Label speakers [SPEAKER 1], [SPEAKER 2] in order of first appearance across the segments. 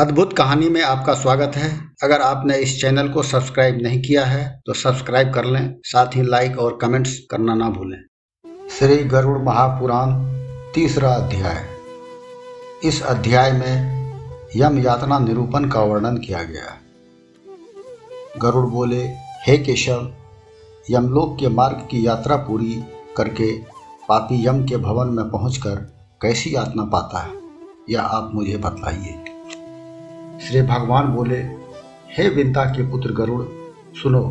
[SPEAKER 1] अद्भुत कहानी में आपका स्वागत है। अगर आपने इस चैनल को सब्सक्राइब नहीं किया है तो सब्सक्राइब कर लें, साथ ही लाइक और कमेंट्स करना ना भूलें। श्री गरुड़ महापुराण तीसरा अध्याय। इस अध्याय में यम यातना निरूपण का वर्णन किया गया। गरुड़ बोले, हे केशव, यमलोक के मार्ग की यात्रा पूरी करके पापी यम के भवन में पहुंचकर कैसी यातना पाता है, यह आप मुझे बतलाइए। श्री भगवान बोले, हे विंता के पुत्र गरुड़, सुनो,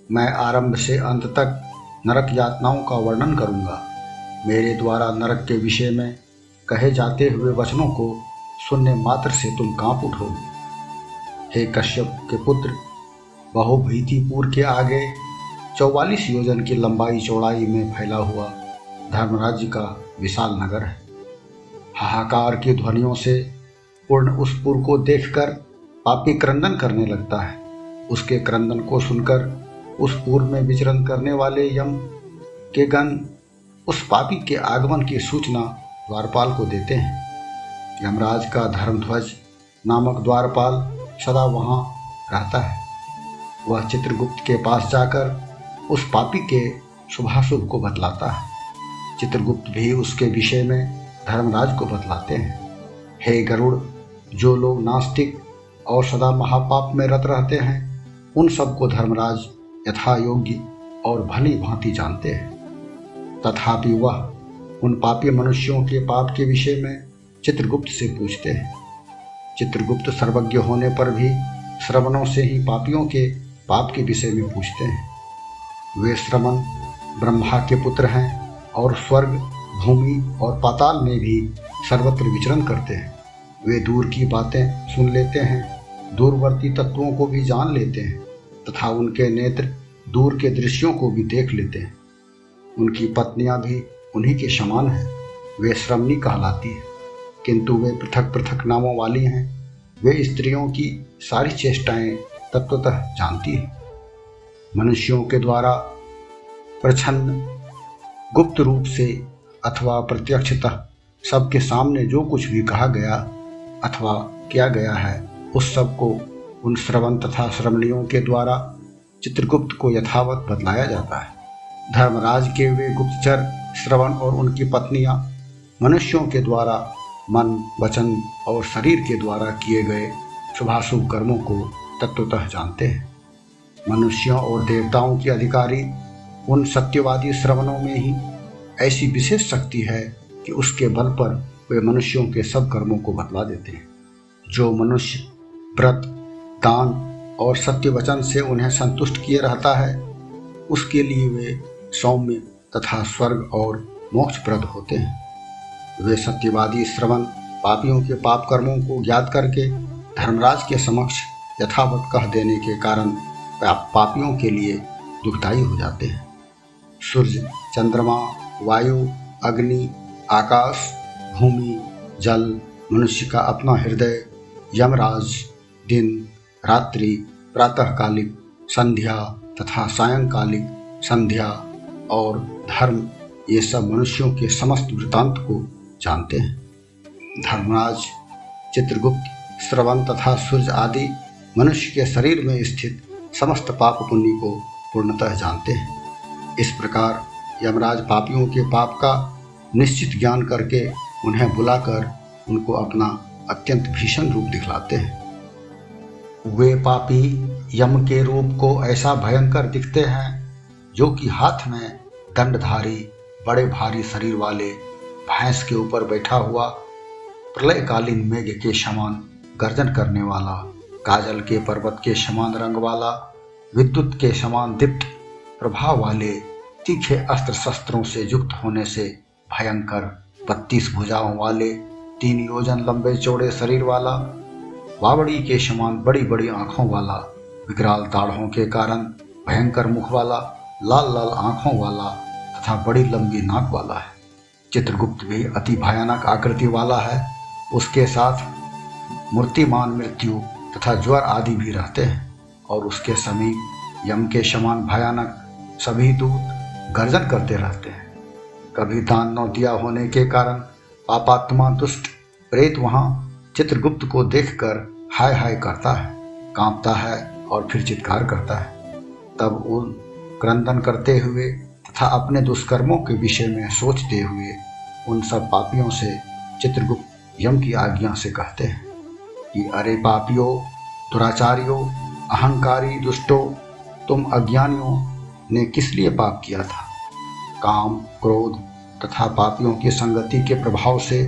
[SPEAKER 1] मैं आरंभ से अंत तक नरक यातनाओं का वर्णन करूंगा। मेरे द्वारा नरक के विषय में कहे जाते हुए वचनों को सुनने मात्र से तुम कांप उठोगे। हे कश्यप के पुत्र, बहुभीतिपुर के आगे 44 योजन की लंबाई चौड़ाई में फैला हुआ धर्मराज्य का विशाल नगर है। हाहाकार की ध्वनियों से पूर्ण उस पुर को देखकर पापी क्रंदन करने लगता है। उसके क्रंदन को सुनकर उस पुर में विचरण करने वाले यम के गण उस पापी के आगमन की सूचना द्वारपाल को देते हैं। यमराज का धर्मध्वज नामक द्वारपाल सदा वहाँ रहता है। वह चित्रगुप्त के पास जाकर उस पापी के शुभाशुभ को बतलाता है। चित्रगुप्त भी उसके विषय में धर्मराज को बतलाते हैं। हे गरुड़, जो लोग नास्तिक और सदा महापाप में रत रहते हैं, उन सबको धर्मराज यथा योग्य और भली भांति जानते हैं। तथापि वह उन पापी मनुष्यों के पाप के विषय में चित्रगुप्त से पूछते हैं। चित्रगुप्त सर्वज्ञ होने पर भी श्रवणों से ही पापियों के पाप के विषय में पूछते हैं। वे श्रवण ब्रह्मा के पुत्र हैं और स्वर्ग, भूमि और पाताल में भी सर्वत्र विचरण करते हैं। वे दूर की बातें सुन लेते हैं, दूरवर्ती तत्वों को भी जान लेते हैं तथा उनके नेत्र दूर के दृश्यों को भी देख लेते हैं। उनकी पत्नियां भी उन्हीं के समान हैं। वे श्रमणी कहलाती हैं, किंतु वे पृथक पृथक नामों वाली हैं। वे स्त्रियों की सारी चेष्टाएं तत्वतः जानती हैं। मनुष्यों के द्वारा प्रच्छन्न गुप्त रूप से अथवा प्रत्यक्षतः सबके सामने जो कुछ भी कहा गया अथवा किया गया है, उस सब को उन श्रवण तथा श्रमणियों के द्वारा चित्रगुप्त को यथावत बतलाया जाता है। धर्मराज के वे गुप्तचर श्रवण और उनकी पत्नियां मनुष्यों के द्वारा मन, वचन और शरीर के द्वारा किए गए शुभाशुभ कर्मों को तत्वतः जानते हैं। मनुष्यों और देवताओं के अधिकारी उन सत्यवादी श्रवणों में ही ऐसी विशेष शक्ति है कि उसके बल पर वे मनुष्यों के सब कर्मों को बतला देते हैं। जो मनुष्य व्रत, दान और सत्य वचन से उन्हें संतुष्ट किए रहता है, उसके लिए वे सौम्य तथा स्वर्ग और मोक्षप्रद होते हैं। वे सत्यवादी श्रवण पापियों के पाप कर्मों को ज्ञात करके धर्मराज के समक्ष यथावत कह देने के कारण पापियों के लिए दुखदायी हो जाते हैं। सूर्य, चंद्रमा, वायु, अग्नि, आकाश, भूमि, जल, मनुष्य का अपना हृदय, यमराज, दिन, रात्रि, प्रातःकालिक संध्या तथा सायंकालिक संध्या और धर्म, ये सब मनुष्यों के समस्त वृत्तांत को जानते हैं। धर्मराज, चित्रगुप्त, श्रवण तथा सूर्य आदि मनुष्य के शरीर में स्थित समस्त पाप पुण्य को पूर्णतः जानते हैं। इस प्रकार यमराज पापियों के पाप का निश्चित ज्ञान करके उन्हें बुलाकर उनको अपना अत्यंत भीषण रूप दिखलाते हैं। वे पापी यम के रूप को ऐसा भयंकर दिखते हैं, जो कि हाथ में दंडधारी बड़े भारी शरीर वाले भैंस के ऊपर बैठा हुआ, प्रलयकालीन मेघ के समान गर्जन करने वाला, काजल के पर्वत के समान रंग वाला, विद्युत के समान दीप्त प्रभाव वाले, तीखे अस्त्र शस्त्रों से युक्त होने से भयंकर 32 भुजाओं वाले, 3 योजन लंबे चौड़े शरीर वाला, बावड़ी के समान बड़ी बड़ी आंखों वाला, विकराल दाढ़ों के कारण भयंकर मुख वाला, लाल लाल आंखों वाला तथा बड़ी लंबी नाक वाला है। चित्रगुप्त भी अति भयानक आकृति वाला है। उसके साथ मूर्तिमान मृत्यु तथा ज्वर आदि भी रहते हैं और उसके समीप यम के समान भयानक सभी दूत गर्जन करते रहते हैं। कभी दान न दिया होने के कारण पापात्मा दुष्ट प्रेत वहाँ चित्रगुप्त को देखकर हाय हाय करता है, कांपता है और फिर चित्कार करता है। तब उन क्रंदन करते हुए तथा अपने दुष्कर्मों के विषय में सोचते हुए उन सब पापियों से चित्रगुप्त यम की आज्ञा से कहते हैं कि अरे पापियों, दुराचारियों, अहंकारी दुष्टों, तुम अज्ञानियों ने किस लिए पाप किया था? काम, क्रोध तथा पापियों की संगति के प्रभाव से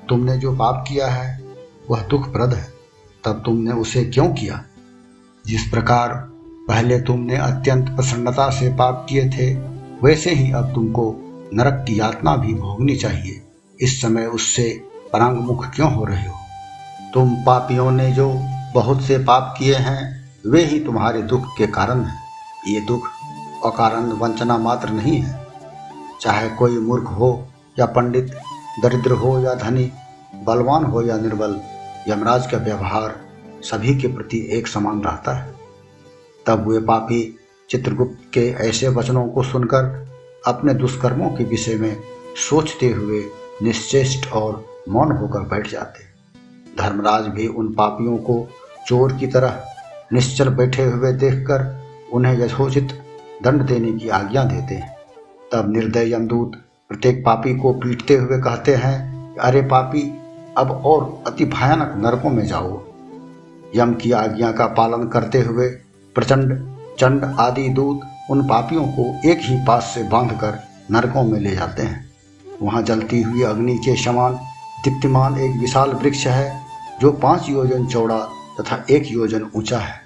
[SPEAKER 1] तुमने जो पाप किया है वह दुखप्रद है। तब तुमने उसे क्यों किया? जिस प्रकार पहले तुमने अत्यंत प्रसन्नता से पाप किए थे, वैसे ही अब तुमको नरक की यातना भी भोगनी चाहिए। इस समय उससे परांगमुख क्यों हो रहे हो? तुम पापियों ने जो बहुत से पाप किए हैं, वे ही तुम्हारे दुख के कारण हैं। ये दुख अकारण वंचना मात्र नहीं है। चाहे कोई मूर्ख हो या पंडित, दरिद्र हो या धनी, बलवान हो या निर्बल, यमराज का व्यवहार सभी के प्रति एक समान रहता है। तब वे पापी चित्रगुप्त के ऐसे वचनों को सुनकर अपने दुष्कर्मों के विषय में सोचते हुए निश्चेष्ट और मौन होकर बैठ जाते। धर्मराज भी उन पापियों को चोर की तरह निश्चल बैठे हुए देखकर उन्हें यथोचित दंड देने की आज्ञा देते हैं। तब निर्दय यमदूत प्रत्येक पापी को पीटते हुए कहते हैं, अरे पापी, अब और अति भयानक नरकों में जाओ। यम की आज्ञा का पालन करते हुए प्रचंड, चंड आदि दूत उन पापियों को एक ही पास से बांधकर नरकों में ले जाते हैं। वहां जलती हुई अग्नि के समान दीप्तिमान एक विशाल वृक्ष है जो 5 योजन चौड़ा तथा 1 योजन ऊंचा है।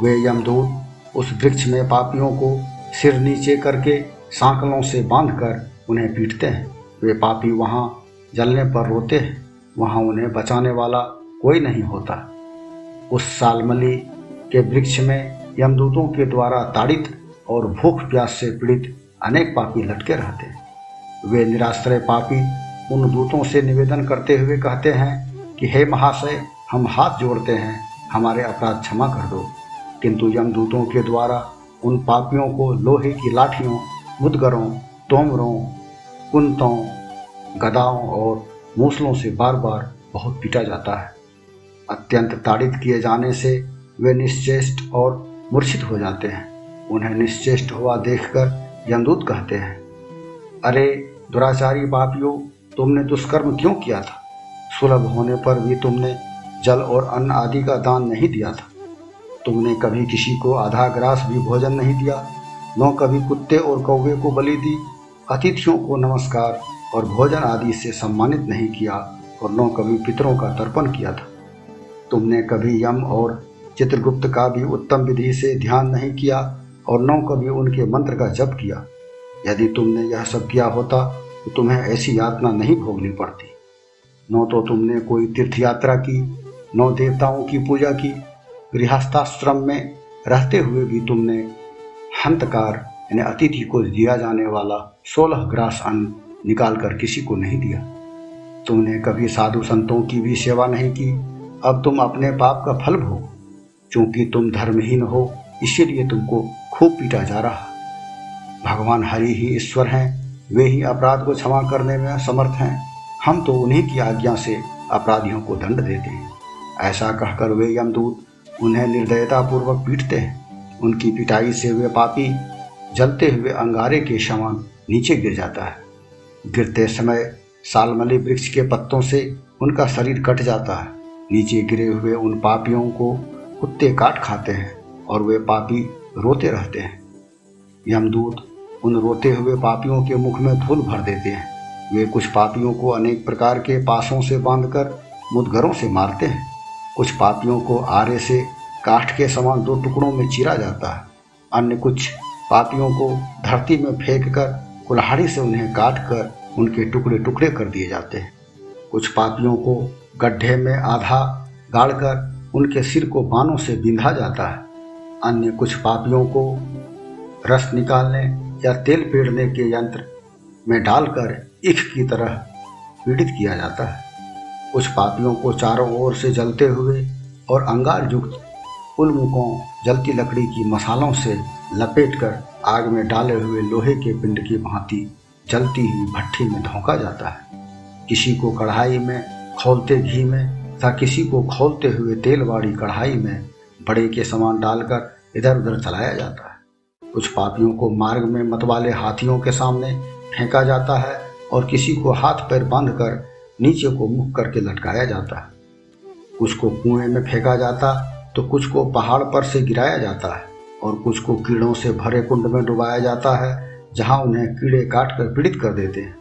[SPEAKER 1] वे यमदूत उस वृक्ष में पापियों को सिर नीचे करके सांकलों से बांधकर उन्हें पीटते हैं। वे पापी वहां जलने पर रोते हैं। वहां उन्हें बचाने वाला कोई नहीं होता। उस सालमली के वृक्ष में यमदूतों के द्वारा ताड़ित और भूख प्यास से पीड़ित अनेक पापी लटके रहते हैं। वे निराश्रय पापी उन दूतों से निवेदन करते हुए कहते हैं कि हे महाशय, हम हाथ जोड़ते हैं, हमारे अपराध क्षमा कर दो। किंतु यमदूतों के द्वारा उन पापियों को लोहे की लाठियों, मुदगरों, तोमरों, कुंतों, गदाओं और मूसलों से बार बार बहुत पीटा जाता है। अत्यंत ताड़ित किए जाने से वे निश्चेष्ट और मूर्छित हो जाते हैं। उन्हें निश्चेष्ट हुआ देखकर यमदूत कहते हैं, अरे दुराचारी पापियों, तुमने दुष्कर्म क्यों किया था? सुलभ होने पर भी तुमने जल और अन्न आदि का दान नहीं दिया था। तुमने कभी किसी को आधा ग्रास भी भोजन नहीं दिया, न कभी कुत्ते और कौवे को बलि दी, अतिथियों को नमस्कार और भोजन आदि से सम्मानित नहीं किया और न कभी पितरों का तर्पण किया था। तुमने कभी यम और चित्रगुप्त का भी उत्तम विधि से ध्यान नहीं किया और न कभी उनके मंत्र का जप किया। यदि तुमने यह सब किया होता तो तुम्हें ऐसी यातना नहीं भोगनी पड़ती। न तो तुमने कोई तीर्थ यात्रा की, न देवताओं की पूजा की। गृहस्थाश्रम में रहते हुए भी तुमने हंतकार यानी अतिथि को दिया जाने वाला 16 ग्रास अन्न निकाल कर किसी को नहीं दिया। तुमने कभी साधु संतों की भी सेवा नहीं की। अब तुम अपने पाप का फल भोगो। चूंकि तुम धर्महीन हो, इसीलिए तुमको खूब पीटा जा रहा। भगवान हरि ही ईश्वर हैं, वे ही अपराध को क्षमा करने में समर्थ हैं। हम तो उन्हीं की आज्ञा से अपराधियों को दंड देते हैं। ऐसा कहकर वे यमदूत उन्हें निर्दयतापूर्वक पीटते हैं। उनकी पिटाई से वे पापी जलते हुए अंगारे के समान नीचे गिर जाता है। गिरते समय सालमली वृक्ष के पत्तों से उनका शरीर कट जाता है। नीचे गिरे हुए उन पापियों को कुत्ते काट खाते हैं और वे पापी रोते रहते हैं। यमदूत उन रोते हुए पापियों के मुख में धूल भर देते हैं। वे कुछ पापियों को अनेक प्रकार के पासों से बांधकर मुदगरों से मारते हैं। कुछ पापियों को आरे से काठ के समान 2 टुकड़ों में चीरा जाता है। अन्य कुछ पापियों को धरती में फेंककर कुल्हाड़ी से उन्हें काट कर उनके टुकड़े टुकड़े कर दिए जाते हैं। कुछ पापियों को गड्ढे में आधा गाड़कर उनके सिर को बानों से बिंधा जाता है। अन्य कुछ पापियों को रस निकालने या तेल पेड़ने के यंत्र में डालकर ईख की तरह पीड़ित किया जाता है। कुछ पापियों को चारों ओर से जलते हुए और अंगार युक्त उल्मुकों, जलती लकड़ी की मसालों से लपेटकर आग में डाले हुए लोहे के पिंड की भांति जलती हुई भट्ठी में धोंका जाता है। किसी को कढ़ाई में खौलते घी में तथा किसी को खौलते हुए तेल वाली कढ़ाई में बड़े के समान डालकर इधर उधर चलाया जाता है। कुछ पापियों को मार्ग में मतवाले हाथियों के सामने फेंका जाता है और किसी को हाथ पैर बांधकर नीचे को मुख करके लटकाया जाता है। कुछ को कुएं में फेंका जाता तो कुछ को पहाड़ पर से गिराया जाता है और कुछ को कीड़ों से भरे कुंड में डुबाया जाता है, जहां उन्हें कीड़े काट कर पीड़ित कर देते हैं।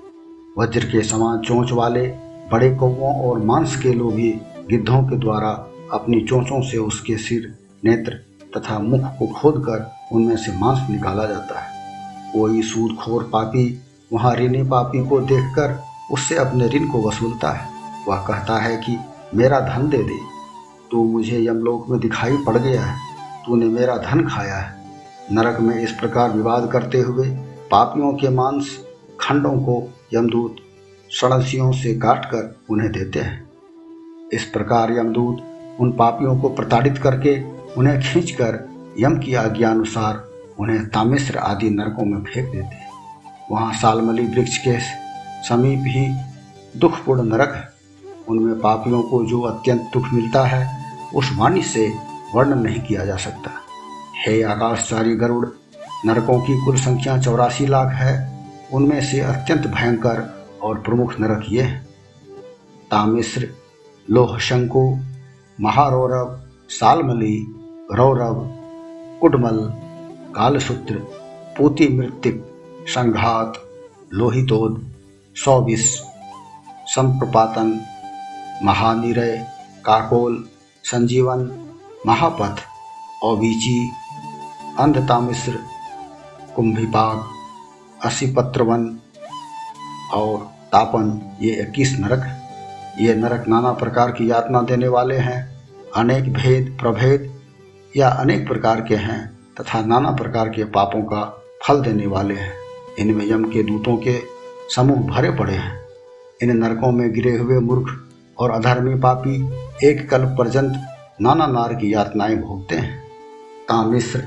[SPEAKER 1] वज्र के समान चोंच वाले बड़े कौवों और मांस के लोभी गिद्धों के द्वारा अपनी चोंचों से उसके सिर, नेत्र तथा मुख को खोदकर उनमें से मांस निकाला जाता है। कोई सूदखोर पापी वहां ऋणी पापी को देखकर उससे अपने ऋण को वसूलता है। वह कहता है कि मेरा धन दे दे, तू मुझे यमलोक में दिखाई पड़ गया है, तूने मेरा धन खाया है। नरक में इस प्रकार विवाद करते हुए पापियों के मांस खंडों को यमदूत षडंसियों से काटकर उन्हें देते हैं। इस प्रकार यमदूत उन पापियों को प्रताड़ित करके उन्हें खींचकर यम की आज्ञा अनुसार उन्हें तामिश्र आदि नरकों में फेंक देते हैं। वहाँ सालमली वृक्ष के समीप ही दुखपूर्ण नरक है। उनमें पापियों को जो अत्यंत दुख मिलता है उस वाणी से वर्णन नहीं किया जा सकता। हे आकाशचारी गरुड़, नरकों की कुल संख्या 84 लाख है। उनमें से अत्यंत भयंकर और प्रमुख नरक ये हैं: तामिश्र, लोहशंकु, महारौरव, सालमली, रौरव, कुडमल, कालसूत्र, पूति मृत्तिक, संघात, लोहितोद, सौविस, संप्रपातन, महानिरय, काकोल, संजीवन, महापथ, औवीची, अंधतामिश्र, कुंभिपाक, असिपत्रवन और तापन, ये 21 नरक हैं। ये नरक नाना प्रकार की यातना देने वाले हैं, अनेक भेद प्रभेद या अनेक प्रकार के हैं तथा नाना प्रकार के पापों का फल देने वाले हैं। इनमें यम के दूतों के समूह भरे पड़े हैं। इन नरकों में गिरे हुए मूर्ख और अधर्मी पापी एक कल्प पर्यंत नाना नार की यातनाएं भोगते हैं। तामिश्र,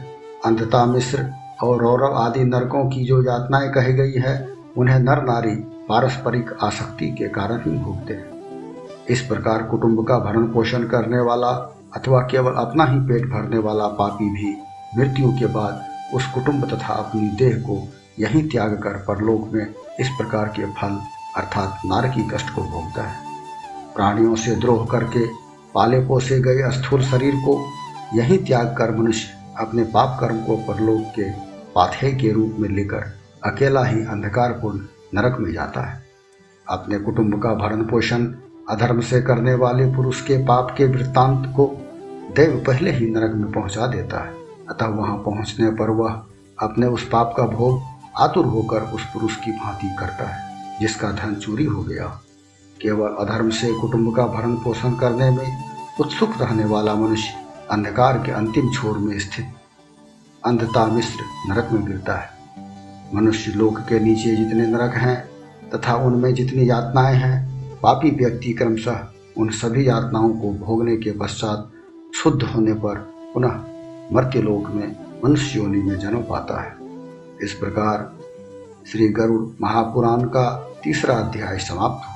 [SPEAKER 1] अंधतामिश्र और रौरव आदि नरकों की जो यातनाएं कही गई है उन्हें नर नारी पारस्परिक आसक्ति के कारण ही भोगते हैं। इस प्रकार कुटुंब का भरण पोषण करने वाला अथवा केवल अपना ही पेट भरने वाला पापी भी मृत्यु के बाद उस कुटुंब तथा अपनी देह को यहीं त्याग कर परलोक में इस प्रकार के फल अर्थात नारकी कष्ट को भोगता है। प्राणियों से द्रोह करके पाले पोसे गए स्थूल शरीर को यहीं त्याग कर मनुष्य अपने पाप कर्म को परलोक के पाथेय के रूप में लेकर अकेला ही अंधकारपूर्ण नरक में जाता है। अपने कुटुंब का भरण पोषण अधर्म से करने वाले पुरुष के पाप के वृत्तांत को देव पहले ही नरक में पहुंचा देता है। अतः वहां पहुंचने पर वह अपने उस पाप का भोग आतुर होकर उस पुरुष की भांति करता है जिसका धन चोरी हो गया। केवल अधर्म से कुटुंब का भरण पोषण करने में उत्सुक रहने वाला मनुष्य अंधकार के अंतिम छोर में स्थित अंधतामिश्र नरक में गिरता है। मनुष्य लोक के नीचे जितने नरक हैं तथा उनमें जितनी यातनाएं हैं, पापी व्यक्ति क्रमशः उन सभी यातनाओं को भोगने के पश्चात शुद्ध होने पर पुनः मर्त्यलोक में मनुष्य योनि में जन्म पाता है। इस प्रकार श्री गरुड़ महापुराण का 3रा अध्याय समाप्त हुआ।